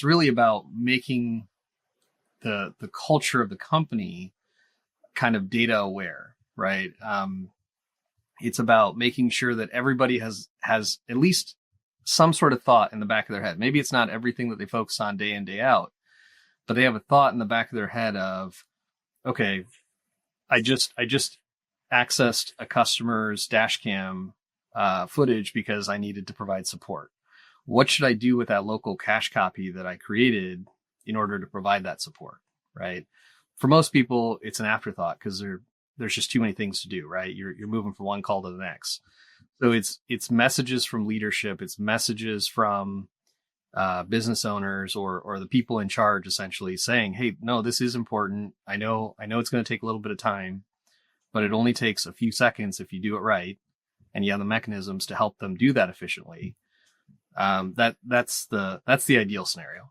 it's really about making the culture of the company kind of data aware, right? It's about making sure that everybody has at least some sort of thought in the back of their head. Maybe it's not everything that they focus on day in, day out, but they have a thought in the back of their head of, okay, I just accessed a customer's dash cam footage because I needed to provide support. What should I do with that local cache copy that I created in order to provide that support, right? For most people, it's an afterthought because there's just too many things to do, right? You're moving from one call to the next. So it's messages from leadership, it's messages from business owners or the people in charge, essentially saying, hey, no, this is important. I know it's going to take a little bit of time, but it only takes a few seconds if you do it right, and you have the mechanisms to help them do that efficiently. That's the ideal scenario.